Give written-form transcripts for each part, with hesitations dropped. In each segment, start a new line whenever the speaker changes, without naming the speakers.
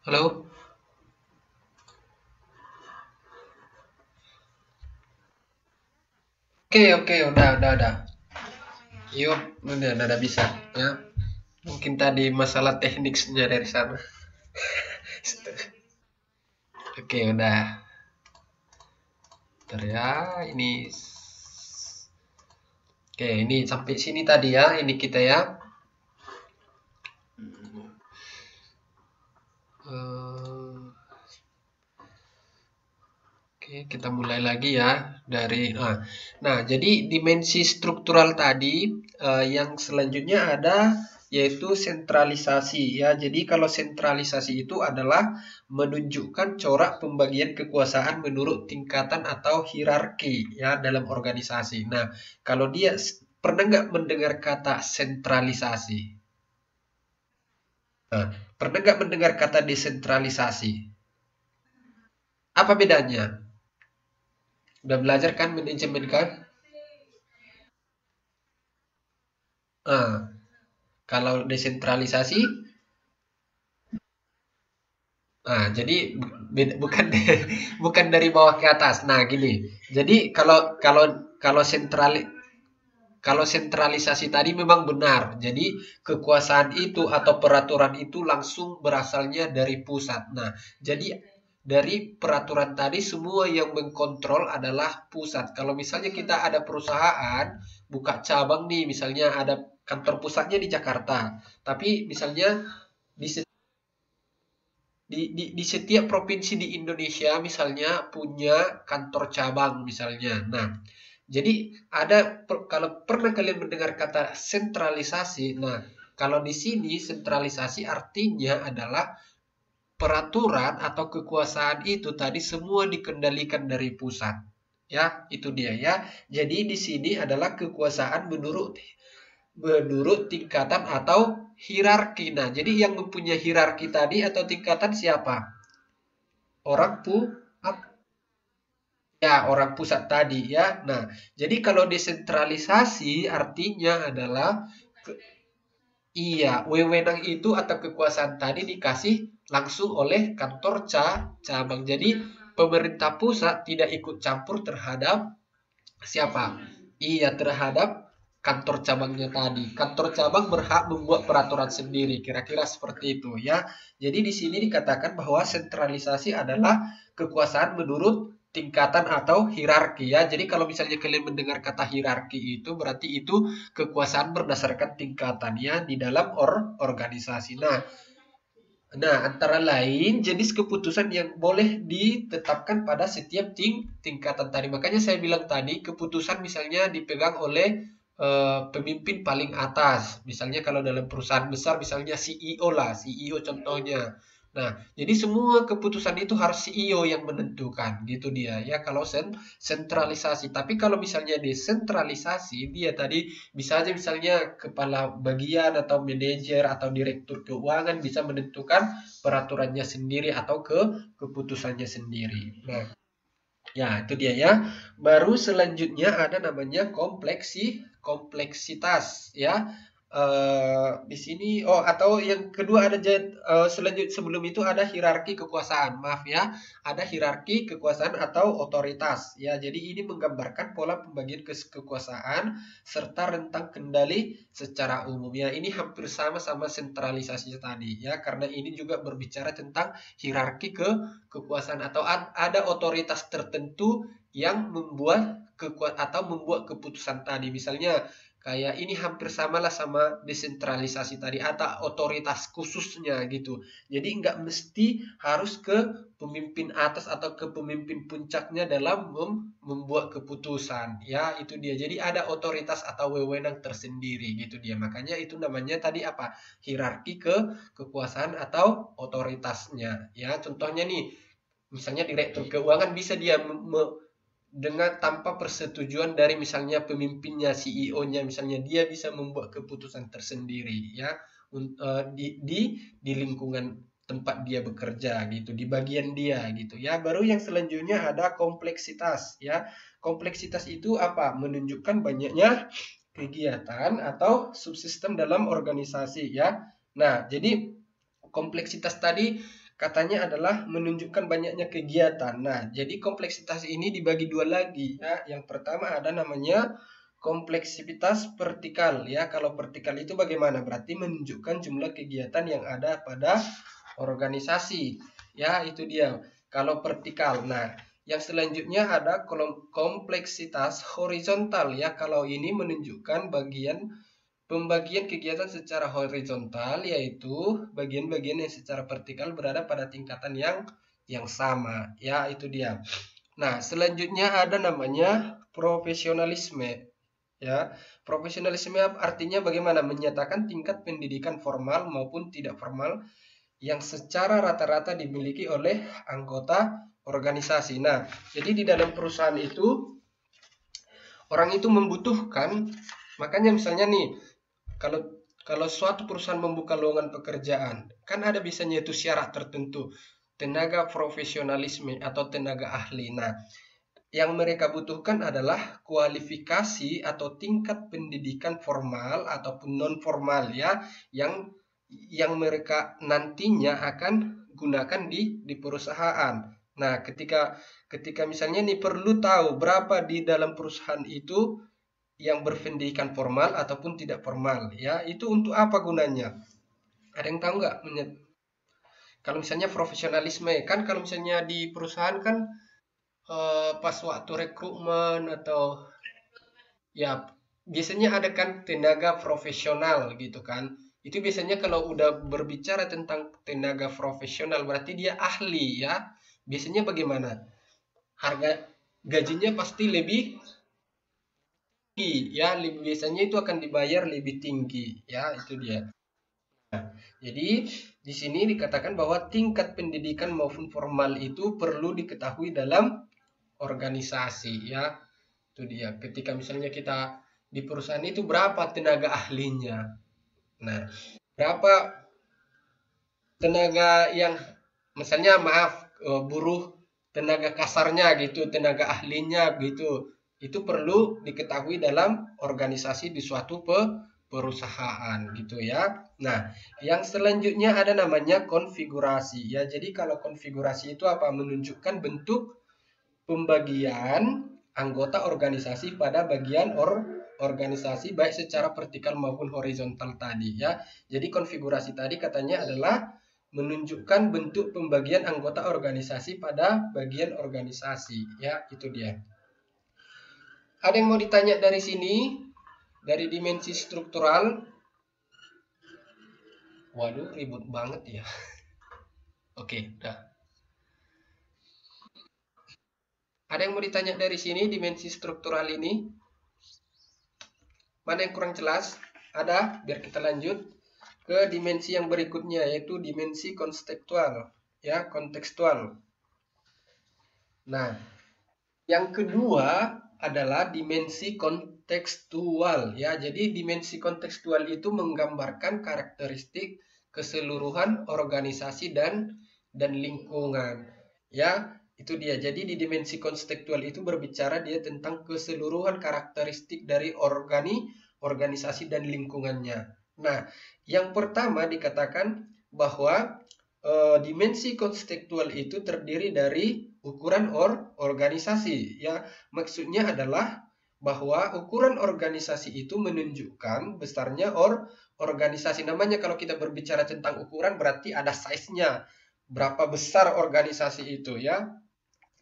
Halo? Oke, oke, udah. Yuk, udah bisa. Ya, mungkin tadi masalah tekniknya dari sana. Oke, udah. Bentar ya, ini. Oke, ini sampai sini tadi ya, ini kita ya. Eh, Oke, kita mulai lagi ya dari jadi dimensi struktural tadi yang selanjutnya ada yaitu sentralisasi ya. Jadi kalau sentralisasi itu adalah menunjukkan corak pembagian kekuasaan menurut tingkatan atau hierarki ya dalam organisasi. Nah, kalau dia pernah nggak mendengar kata sentralisasi? Nah, pernah nggak mendengar kata desentralisasi? Apa bedanya? Udah belajar kan manajemen kan? Nah, kalau desentralisasi, jadi bukan bukan dari bawah ke atas. Nah, gini. Jadi kalau sentralisasi tadi memang benar. Jadi kekuasaan itu atau peraturan itu langsung berasalnya dari pusat. Nah, jadi dari peraturan tadi semua yang mengkontrol adalah pusat. Kalau misalnya kita ada perusahaan buka cabang nih, misalnya ada kantor pusatnya di Jakarta, tapi misalnya di di setiap provinsi di Indonesia misalnya punya kantor cabang misalnya. Nah, jadi kalau pernah kalian mendengar kata sentralisasi, nah kalau di sini sentralisasi artinya adalah peraturan atau kekuasaan itu tadi semua dikendalikan dari pusat. Ya, itu dia ya. Jadi di sini adalah kekuasaan menurut menurut tingkatan atau hierarki. Nah, jadi yang mempunyai hierarki tadi atau tingkatan siapa? Orang pu Ya, orang pusat tadi ya. Nah, jadi kalau desentralisasi artinya adalah ke- iya, wewenang itu atau kekuasaan tadi dikasih langsung oleh kantor cabang. Jadi pemerintah pusat tidak ikut campur terhadap siapa? Iya, terhadap kantor cabangnya tadi. Kantor cabang berhak membuat peraturan sendiri. Kira-kira seperti itu ya. Jadi di sini dikatakan bahwa sentralisasi adalah kekuasaan menurut tingkatan atau hierarki ya. Jadi kalau misalnya kalian mendengar kata hierarki itu berarti itu kekuasaan berdasarkan tingkatannya di dalam organisasi. Nah, antara lain jenis keputusan yang boleh ditetapkan pada setiap tingkatan tadi. Makanya saya bilang tadi, keputusan misalnya dipegang oleh pemimpin paling atas. Misalnya kalau dalam perusahaan besar, misalnya CEO lah, CEO contohnya. Nah, jadi semua keputusan itu harus CEO yang menentukan, gitu dia ya. Kalau sentralisasi, tapi kalau misalnya desentralisasi, dia tadi bisa aja misalnya kepala bagian atau manajer atau direktur keuangan bisa menentukan peraturannya sendiri atau keputusannya sendiri. Nah, ya itu dia ya. Baru selanjutnya ada namanya kompleksitas ya. Di sini atau yang kedua ada sebelum itu ada hierarki kekuasaan. Maaf ya, ada hierarki kekuasaan atau otoritas ya. Jadi ini menggambarkan pola pembagian kekuasaan serta rentang kendali secara umum ya. Ini hampir sama sentralisasi tadi ya, karena ini juga berbicara tentang hierarki kekuasaan atau ada otoritas tertentu yang membuat atau membuat keputusan tadi. Misalnya kayak ini hampir samalah sama desentralisasi tadi atau otoritas khususnya gitu. Jadi nggak mesti harus ke pemimpin atas atau ke pemimpin puncaknya dalam membuat keputusan. Ya, itu dia. Jadi ada otoritas atau wewenang tersendiri gitu dia. Makanya itu namanya tadi apa? Hierarki kekuasaan atau otoritasnya. Ya, contohnya nih, misalnya direktur keuangan bisa dia dengan tanpa persetujuan dari misalnya pemimpinnya, CEO-nya, misalnya dia bisa membuat keputusan tersendiri ya di lingkungan tempat dia bekerja gitu, di bagian dia gitu ya. Baru yang selanjutnya ada kompleksitas ya. Kompleksitas itu apa? Menunjukkan banyaknya kegiatan atau subsistem dalam organisasi ya. Nah, jadi kompleksitas tadi katanya adalah menunjukkan banyaknya kegiatan. Nah, jadi kompleksitas ini dibagi dua lagi ya. Yang pertama ada namanya kompleksitas vertikal ya. Kalau vertikal itu bagaimana? Berarti menunjukkan jumlah kegiatan yang ada pada organisasi. Ya, itu dia. Kalau vertikal. Nah, yang selanjutnya ada kompleksitas horizontal ya. Kalau ini menunjukkan pembagian kegiatan secara horizontal, yaitu bagian-bagian yang secara vertikal berada pada tingkatan yang sama. Ya, itu dia. Nah, selanjutnya ada namanya profesionalisme. Ya, profesionalisme artinya bagaimana? Menyatakan tingkat pendidikan formal maupun tidak formal yang secara rata-rata dimiliki oleh anggota organisasi. Nah, jadi di dalam perusahaan itu orang itu membutuhkan, makanya misalnya nih, kalau suatu perusahaan membuka lowongan pekerjaan, kan ada biasanya itu syarat tertentu, tenaga profesionalisme atau tenaga ahli. Nah, yang mereka butuhkan adalah kualifikasi atau tingkat pendidikan formal ataupun non formal ya, yang mereka nantinya akan gunakan di perusahaan. Nah, ketika misalnya nih perlu tahu berapa di dalam perusahaan itu yang berpendidikan formal ataupun tidak formal ya, itu untuk apa gunanya? Ada yang tahu nggak? Kalau misalnya profesionalisme kan, kalau misalnya di perusahaan kan pas waktu rekrutmen atau ya biasanya ada kan tenaga profesional gitu kan, itu biasanya kalau udah berbicara tentang tenaga profesional berarti dia ahli ya, biasanya bagaimana harga gajinya pasti lebih ya, lebih biasanya itu akan dibayar lebih tinggi ya, itu dia. Jadi di sini dikatakan bahwa tingkat pendidikan maupun formal itu perlu diketahui dalam organisasi ya, itu dia. Ketika misalnya kita di perusahaan itu berapa tenaga ahlinya, nah berapa tenaga yang misalnya maaf buruh tenaga kasarnya gitu, tenaga ahlinya gitu, itu perlu diketahui dalam organisasi di suatu perusahaan gitu ya. Nah, yang selanjutnya ada namanya konfigurasi ya. Jadi kalau konfigurasi itu apa? Menunjukkan bentuk pembagian anggota organisasi pada bagian organisasi baik secara vertikal maupun horizontal tadi ya. Jadi konfigurasi tadi katanya adalah menunjukkan bentuk pembagian anggota organisasi pada bagian organisasi ya, itu dia. Ada yang mau ditanya dari sini? Dari dimensi struktural? Waduh, ribut banget ya. Oke, udah. Ada yang mau ditanya dari sini dimensi struktural ini? Mana yang kurang jelas? Ada? Biar kita lanjut ke dimensi yang berikutnya, yaitu dimensi kontekstual ya, kontekstual. Nah, yang kedua adalah dimensi kontekstual ya. Jadi dimensi kontekstual itu menggambarkan karakteristik keseluruhan organisasi dan lingkungan ya, itu dia. Jadi di dimensi kontekstual itu berbicara dia tentang keseluruhan karakteristik dari organisasi dan lingkungannya. Nah, yang pertama dikatakan bahwa dimensi kontekstual itu terdiri dari ukuran organisasi ya. Maksudnya adalah bahwa ukuran organisasi itu menunjukkan besarnya organisasi. Namanya kalau kita berbicara tentang ukuran berarti ada size-nya, berapa besar organisasi itu ya,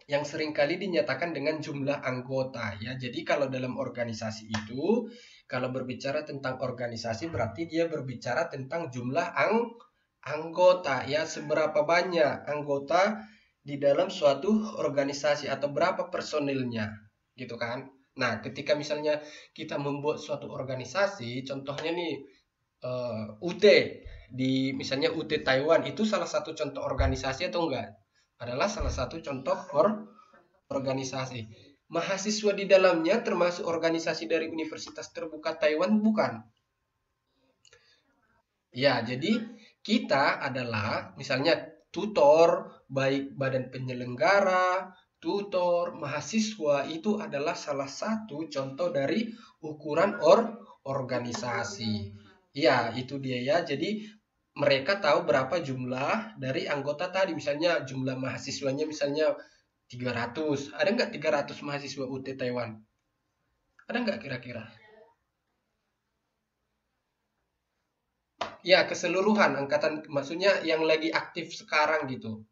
yang seringkali dinyatakan dengan jumlah anggota ya. Jadi kalau dalam organisasi itu, kalau berbicara tentang organisasi berarti dia berbicara tentang jumlah anggota ya, seberapa banyak anggota di dalam suatu organisasi atau berapa personilnya gitu kan. Nah, ketika misalnya kita membuat suatu organisasi, contohnya nih UT di misalnya UT Taiwan, itu salah satu contoh organisasi atau enggak? Adalah salah satu contoh organisasi. Mahasiswa di dalamnya termasuk organisasi dari Universitas Terbuka Taiwan bukan? Ya, jadi kita adalah misalnya tutor, baik badan penyelenggara, tutor, mahasiswa itu adalah salah satu contoh dari ukuran organisasi. Ya, itu dia ya. Jadi mereka tahu berapa jumlah dari anggota tadi, misalnya jumlah mahasiswanya misalnya 300. Ada nggak 300 mahasiswa UT Taiwan? Ada nggak kira-kira? Ya, keseluruhan angkatan, maksudnya yang lagi aktif sekarang gitu.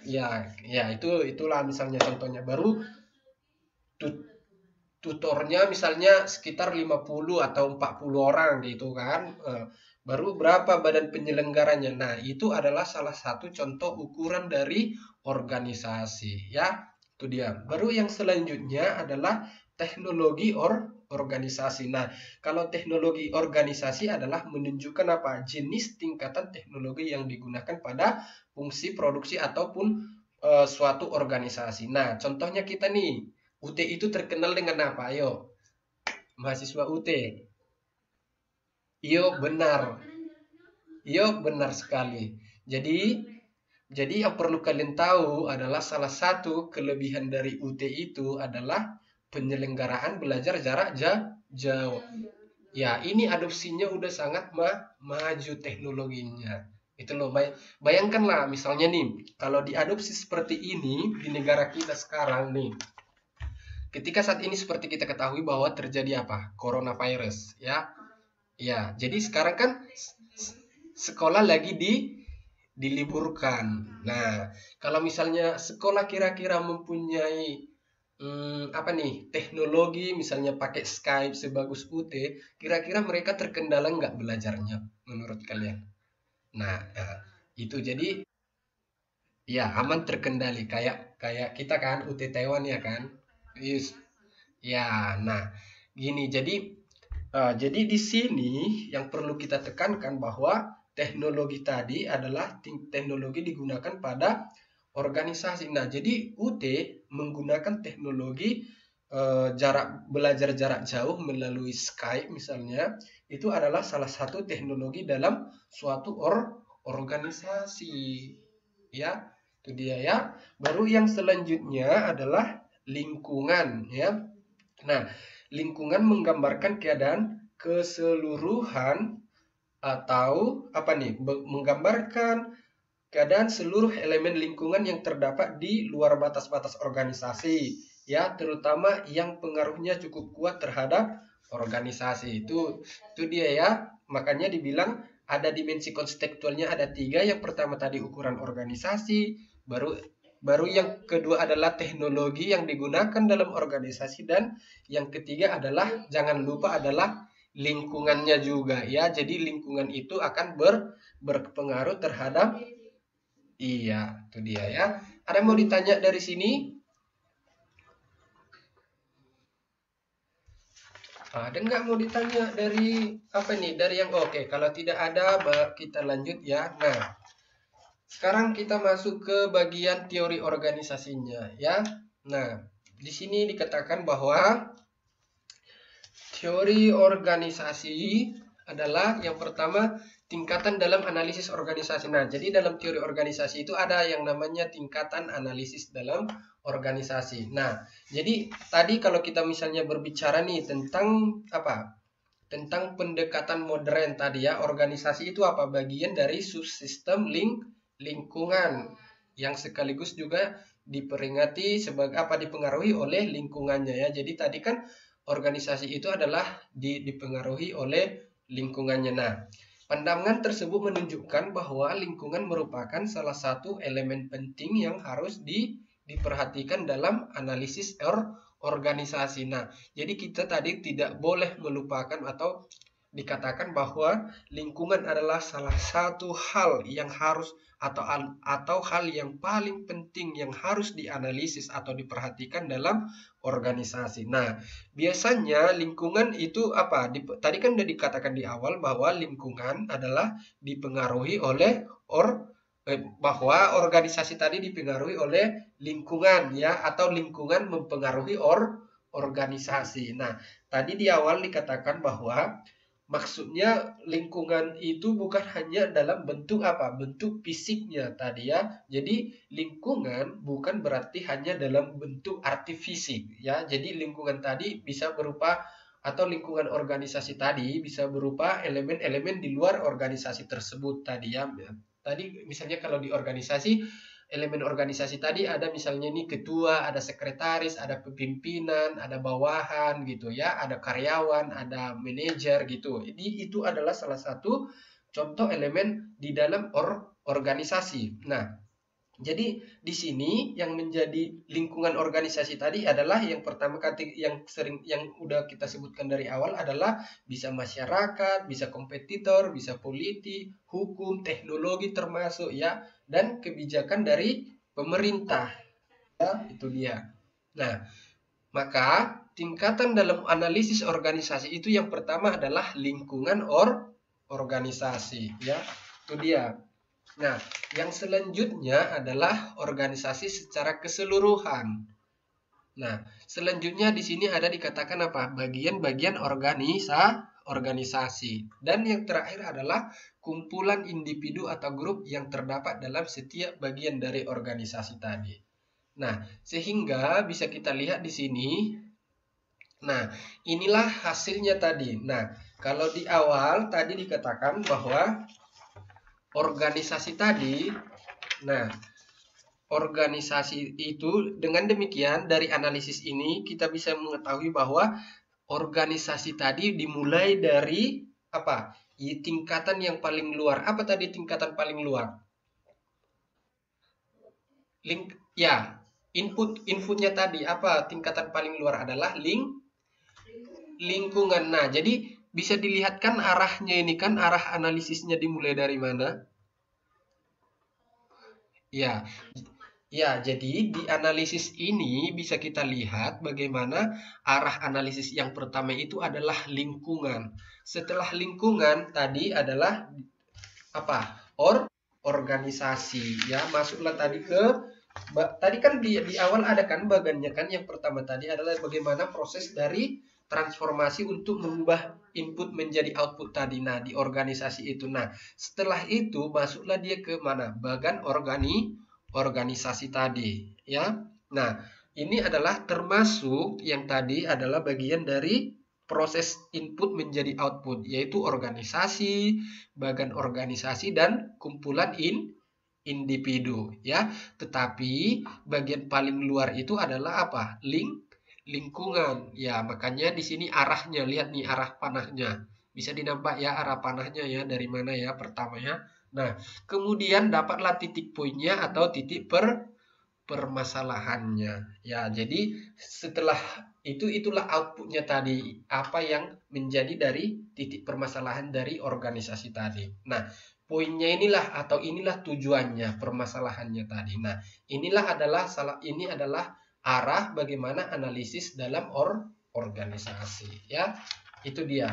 Ya, ya itulah misalnya contohnya. Baru tut- tutornya misalnya sekitar 50 atau 40 orang gitu kan. Baru berapa badan penyelenggaranya. Nah, itu adalah salah satu contoh ukuran dari organisasi ya. Itu dia. Baru yang selanjutnya adalah teknologi organisasi. Nah, kalau teknologi organisasi adalah menunjukkan apa? Jenis tingkatan teknologi yang digunakan pada fungsi produksi ataupun suatu organisasi. Nah, contohnya kita nih, UT itu terkenal dengan apa? Ayo, mahasiswa UT. Yo, benar. Yo, benar sekali. Jadi, yang perlu kalian tahu adalah salah satu kelebihan dari UT itu adalah penyelenggaraan belajar jarak jauh. Ya, ini adopsinya udah sangat maju teknologinya. Itu loh, bayangkanlah misalnya nih, kalau diadopsi seperti ini di negara kita sekarang nih. Ketika saat ini seperti kita ketahui bahwa terjadi apa? Coronavirus, ya. Ya, jadi sekarang kan sekolah lagi diliburkan. Nah, kalau misalnya sekolah kira-kira mempunyai apa nih, teknologi misalnya pakai Skype sebagus UT, kira-kira mereka terkendala nggak belajarnya menurut kalian? Nah, itu jadi ya aman terkendali kayak kayak kita kan UT Taiwan ya kan. Yes. Ya, nah gini jadi di sini yang perlu kita tekankan bahwa teknologi tadi adalah teknologi digunakan pada organisasi. Nah, jadi UT menggunakan teknologi jarak belajar jarak jauh melalui Skype misalnya, itu adalah salah satu teknologi dalam suatu organisasi. Ya, itu dia ya. Baru yang selanjutnya adalah lingkungan ya. Nah, lingkungan menggambarkan keadaan keseluruhan atau apa nih? Menggambarkan keadaan seluruh elemen lingkungan yang terdapat di luar batas-batas organisasi, ya, terutama yang pengaruhnya cukup kuat terhadap organisasi. Itu dia ya. Makanya dibilang ada dimensi konseptualnya ada 3. Yang pertama tadi ukuran organisasi, baru baru yang kedua adalah teknologi yang digunakan dalam organisasi, dan yang ketiga adalah jangan lupa adalah lingkungannya juga ya. Jadi lingkungan itu akan berpengaruh terhadap. Iya, itu dia ya. Ada yang mau ditanya dari sini? Ada nggak mau ditanya dari apa nih? Dari yang oke. Kalau tidak ada, kita lanjut ya. Nah, sekarang kita masuk ke bagian teori organisasinya ya. Nah, di sini dikatakan bahwa teori organisasi adalah yang pertama tingkatan dalam analisis organisasi. Nah, jadi dalam teori organisasi itu ada yang namanya tingkatan analisis dalam organisasi. Nah, jadi tadi kalau kita misalnya berbicara nih tentang apa? Tentang pendekatan modern tadi ya, organisasi itu apa? Bagian dari subsistem lingkungan yang sekaligus juga diperingati sebagai apa, dipengaruhi oleh lingkungannya ya. Jadi tadi kan organisasi itu adalah dipengaruhi oleh lingkungannya. Nah, pandangan tersebut menunjukkan bahwa lingkungan merupakan salah satu elemen penting yang harus diperhatikan dalam analisis organisasi. Nah, jadi kita tadi tidak boleh melupakan atau dikatakan bahwa lingkungan adalah salah satu hal yang harus atau hal yang paling penting yang harus dianalisis atau diperhatikan dalam organisasi. Nah, biasanya lingkungan itu apa? Tadi kan sudah dikatakan di awal bahwa lingkungan adalah dipengaruhi oleh bahwa organisasi tadi dipengaruhi oleh lingkungan ya, atau lingkungan mempengaruhi organisasi. Nah, tadi di awal dikatakan bahwa maksudnya lingkungan itu bukan hanya dalam bentuk apa? Bentuk fisiknya tadi ya. Jadi lingkungan bukan berarti hanya dalam bentuk arti fisik ya. Jadi lingkungan tadi bisa berupa atau lingkungan organisasi tadi bisa berupa elemen-elemen di luar organisasi tersebut tadi ya. Tadi misalnya kalau di organisasi, elemen organisasi tadi ada misalnya ini ketua, ada sekretaris, ada pimpinan, ada bawahan gitu ya, ada karyawan, ada manajer gitu. Jadi itu adalah salah satu contoh elemen di dalam organisasi. Nah, jadi di sini yang menjadi lingkungan organisasi tadi adalah yang pertama yang udah kita sebutkan dari awal adalah bisa masyarakat, bisa kompetitor, bisa politik, hukum, teknologi termasuk ya, dan kebijakan dari pemerintah. Ya, itu dia. Nah, maka tingkatan dalam analisis organisasi itu yang pertama adalah lingkungan organisasi ya. Itu dia. Nah, yang selanjutnya adalah organisasi secara keseluruhan. Nah, selanjutnya di sini ada dikatakan apa? Bagian-bagian organisasi. Dan yang terakhir adalah kumpulan individu atau grup yang terdapat dalam setiap bagian dari organisasi tadi. Nah, sehingga bisa kita lihat di sini. Nah, inilah hasilnya tadi. Nah, kalau di awal tadi dikatakan bahwa organisasi tadi, nah, organisasi itu dengan demikian dari analisis ini kita bisa mengetahui bahwa organisasi tadi dimulai dari apa? Tingkatan yang paling luar. Apa tadi tingkatan paling luar? Ya, inputnya tadi apa? Tingkatan paling luar adalah lingkungan. Nah, jadi bisa dilihat kan arahnya ini kan arah analisisnya dimulai dari mana? Ya, ya, jadi di analisis ini bisa kita lihat bagaimana arah analisis yang pertama itu adalah lingkungan. Setelah lingkungan tadi adalah apa? Organisasi ya. Masuklah tadi tadi kan di awal ada kan bagannya kan yang pertama tadi adalah bagaimana proses dari transformasi untuk mengubah input menjadi output tadi. Nah, di organisasi itu. Nah, setelah itu masuklah dia ke mana? Bagan organisasi tadi, ya. Nah, ini adalah termasuk yang tadi adalah bagian dari proses input menjadi output, yaitu organisasi, bagan organisasi dan kumpulan individu, ya. Tetapi bagian paling luar itu adalah apa? Lingkungan. Ya, makanya di sini arahnya, lihat nih arah panahnya. Bisa dinampak ya arah panahnya ya dari mana ya pertama ya. Nah, kemudian dapatlah titik poinnya atau titik permasalahannya. Ya, jadi setelah itulah outputnya tadi, apa yang menjadi dari titik permasalahan dari organisasi tadi. Nah, poinnya inilah atau inilah tujuannya permasalahannya tadi. Nah, ini adalah arah bagaimana analisis dalam organisasi ya. Itu dia.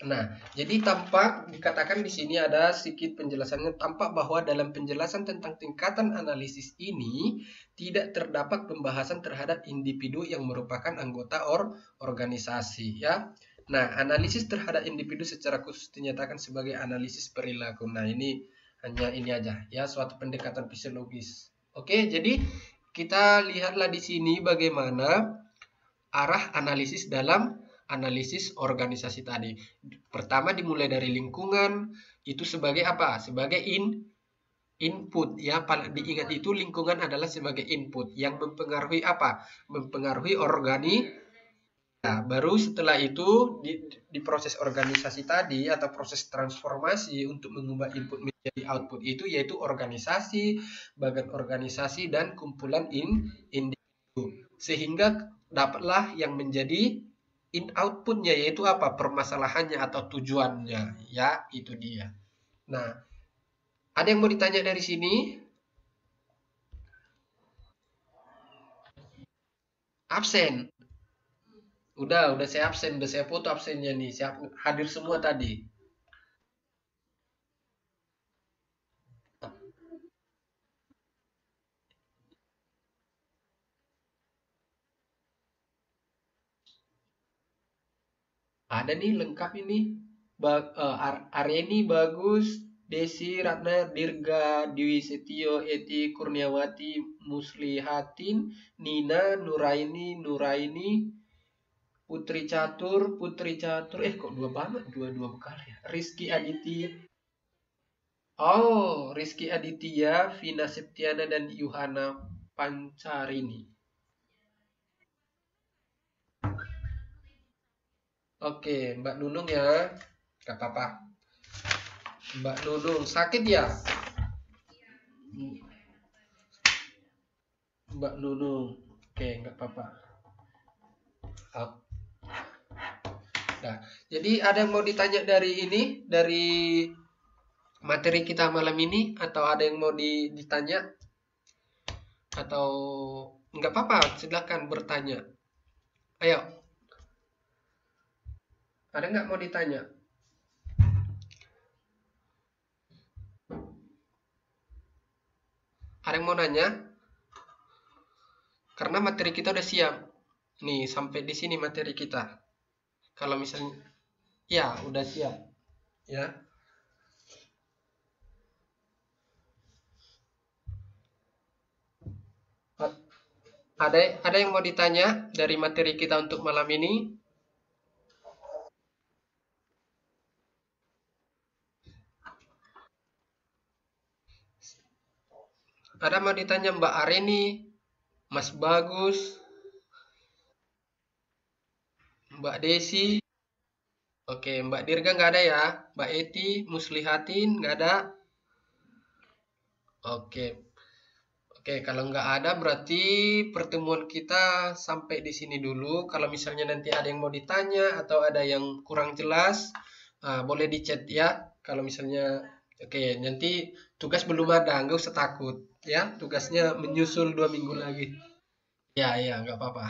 Nah, jadi tampak dikatakan di sini ada sedikit penjelasannya, tampak bahwa dalam penjelasan tentang tingkatan analisis ini tidak terdapat pembahasan terhadap individu yang merupakan anggota organisasi ya. Nah, analisis terhadap individu secara khusus dinyatakan sebagai analisis perilaku. Nah, ini hanya ini aja ya, suatu pendekatan fisiologis. Oke, jadi kita lihatlah di sini bagaimana arah analisis dalam analisis organisasi tadi. Pertama dimulai dari lingkungan, itu sebagai apa? Sebagai input ya. Diingat itu lingkungan adalah sebagai input yang mempengaruhi apa? Mempengaruhi Nah, baru setelah itu di proses organisasi tadi atau proses transformasi untuk mengubah input menjadi output itu yaitu organisasi, bagian organisasi dan kumpulan individu. Sehingga dapatlah yang menjadi outputnya yaitu apa? Permasalahannya atau tujuannya. Ya, itu dia. Nah, ada yang mau ditanya dari sini? Absen. Udah saya absen, udah saya foto absennya nih. Siap hadir semua tadi. Ada nih lengkap ini. Areni bagus, Desi, Ratna, Dirga, Dwi Setio, Eti, Kurniawati, Muslihatin, Nina, Nuraini, Putri Catur. Kok dua banget, dua bekali ya. Rizky Aditya. Oh, Rizky Aditya, Vina Septiana dan Yuhana Pancarini. Oke, Mbak Nunung ya. Gak apa-apa. Mbak Nunung sakit ya? Mbak Nunung. Oke, nggak apa-apa. Oh, nah, jadi ada yang mau ditanya dari ini, dari materi kita malam ini, atau ada yang mau ditanya? Atau nggak apa-apa, silakan bertanya. Ayo, ada nggak mau ditanya? Ada yang mau nanya? Karena materi kita udah siap. Nih, sampai di sini materi kita. Kalau misalnya, ya udah siap. Ya, ada yang mau ditanya dari materi kita untuk malam ini? Ada mau ditanya Mbak Areni, Mas Bagus, Mbak Desi? Oke, Mbak Dirga nggak ada ya? Mbak Eti, Muslihatin nggak ada? Oke, oke. Kalau nggak ada berarti pertemuan kita sampai di sini dulu. Kalau misalnya nanti ada yang mau ditanya atau ada yang kurang jelas, boleh di chat ya. Kalau misalnya, oke, nanti tugas belum ada, nggak usah takut ya. Tugasnya menyusul 2 minggu lagi. Ya, ya, nggak apa-apa.